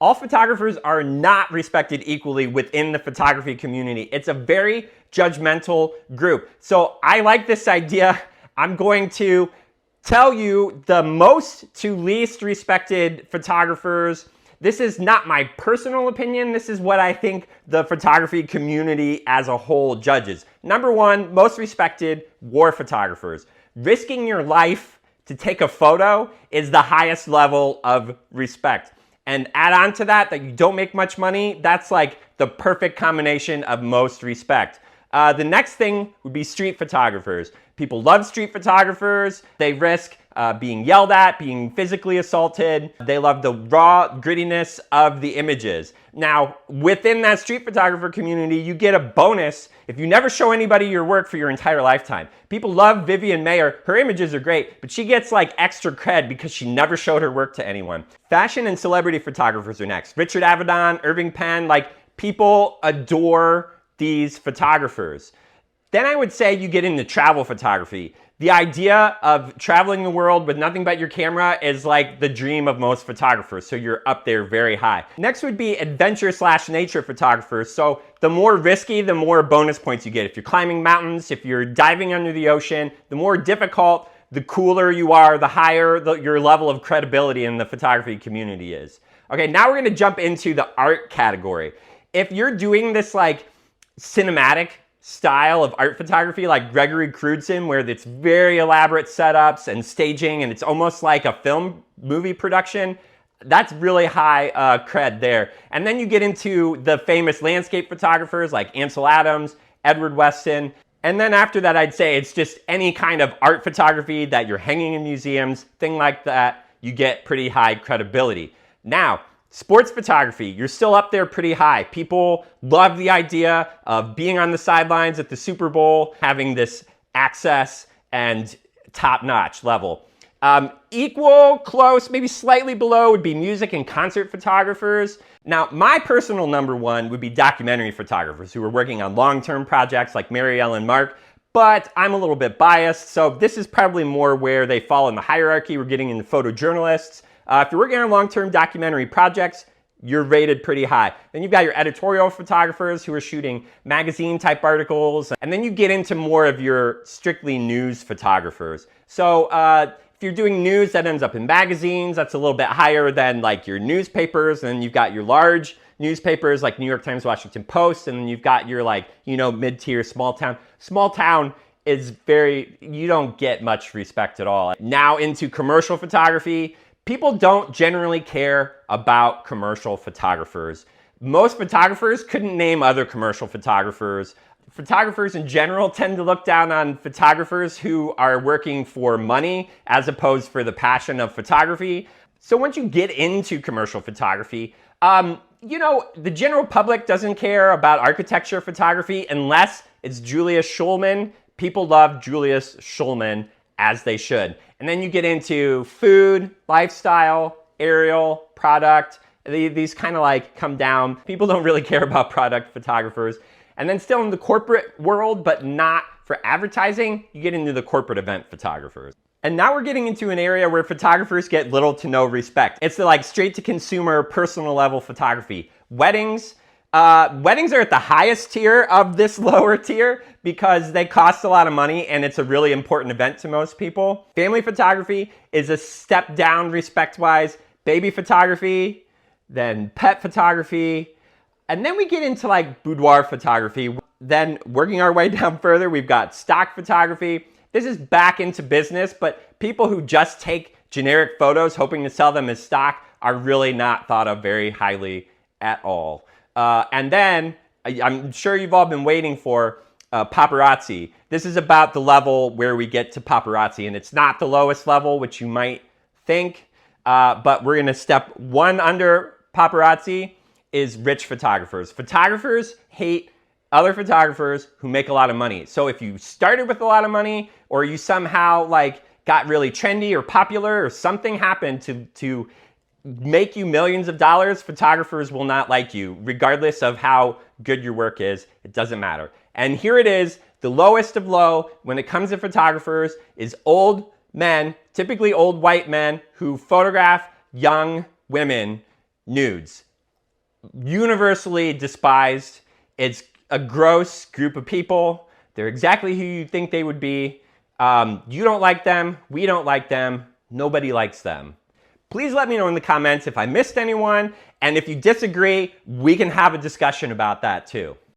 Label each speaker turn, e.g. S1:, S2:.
S1: All photographers are not respected equally within the photography community. It's a very judgmental group. So I like this idea. I'm going to tell you the most to least respected photographers. This is not my personal opinion. This is what I think the photography community as a whole judges. Number one, most respected, war photographers. Risking your life to take a photo is the highest level of respect. And add on to that you don't make much money, that's like the perfect combination of most respect. The next thing would be street photographers. People love street photographers. They risk being yelled at, being physically assaulted. They love the raw grittiness of the images. Now, within that street photographer community, you get a bonus if you never show anybody your work for your entire lifetime. People love Vivian Mayer. Her images are great, but she gets like extra cred because she never showed her work to anyone. Fashion and celebrity photographers are next. Richard Avedon, Irving Penn, like people adore these photographers. Then I would say you get into travel photography. The idea of traveling the world with nothing but your camera is like the dream of most photographers, so you're up there very high. Next would be adventure/nature photographers. So the more risky, the more bonus points you get. If you're climbing mountains, if you're diving under the ocean, the more difficult, the cooler you are, the higher your level of credibility in the photography community is. Okay, now we're gonna jump into the art category. If you're doing this like cinematic style of art photography like Gregory Crewdson, where it's very elaborate setups and staging and it's almost like a film movie production, that's really high cred there. And then you get into the famous landscape photographers like Ansel Adams, Edward Weston. And then after that, I'd say it's just any kind of art photography that you're hanging in museums, thing like that, you get pretty high credibility. Now, sports photography, you're still up there pretty high. People love the idea of being on the sidelines at the Super Bowl, having this access and top-notch level. Equal, close, maybe slightly below would be music and concert photographers. Now, my personal number one would be documentary photographers who are working on long-term projects like Mary Ellen Mark, but I'm a little bit biased, so this is probably more where they fall in the hierarchy. We're getting into photojournalists. If you're working on long-term documentary projects, you're rated pretty high. Then you've got your editorial photographers who are shooting magazine-type articles. And then you get into more of your strictly news photographers. So if you're doing news that ends up in magazines, that's a little bit higher than like your newspapers. And then you've got your large newspapers like New York Times, Washington Post. And then you've got your like, mid-tier small town. Small town is you don't get much respect at all. Now into commercial photography. People don't generally care about commercial photographers. Most photographers couldn't name other commercial photographers. Photographers in general tend to look down on photographers who are working for money as opposed for the passion of photography. So once you get into commercial photography, the general public doesn't care about architecture photography unless it's Julius Schulman. People love Julius Schulman, as they should. And then you get into food, lifestyle, aerial, product. These kind of like come down. People don't really care about product photographers. And then still in the corporate world, but not for advertising, you get into the corporate event photographers. And now we're getting into an area where photographers get little to no respect. It's the like straight to consumer, personal level photography. Weddings. Weddings are at the highest tier of this lower tier because they cost a lot of money and it's a really important event to most people. Family photography is a step down respect-wise. Baby photography, then pet photography, and then we get into like boudoir photography. Then working our way down further, we've got stock photography. This is back into business, but people who just take generic photos hoping to sell them as stock are really not thought of very highly at all. And then, I'm sure you've all been waiting for paparazzi. This is about the level where we get to paparazzi, and it's not the lowest level, which you might think, but we're gonna step one under paparazzi is rich photographers. Photographers hate other photographers who make a lot of money. So if you started with a lot of money, or you somehow like got really trendy or popular, or something happened to make you millions of dollars, photographers will not like you, regardless of how good your work is. It doesn't matter. And here it is, the lowest of low when it comes to photographers is old men, typically old white men, who photograph young women nudes. universally despised. It's a gross group of people. They're exactly who you think they would be. You don't like them. We don't like them. Nobody likes them. Please let me know in the comments if I missed anyone. And if you disagree, we can have a discussion about that too.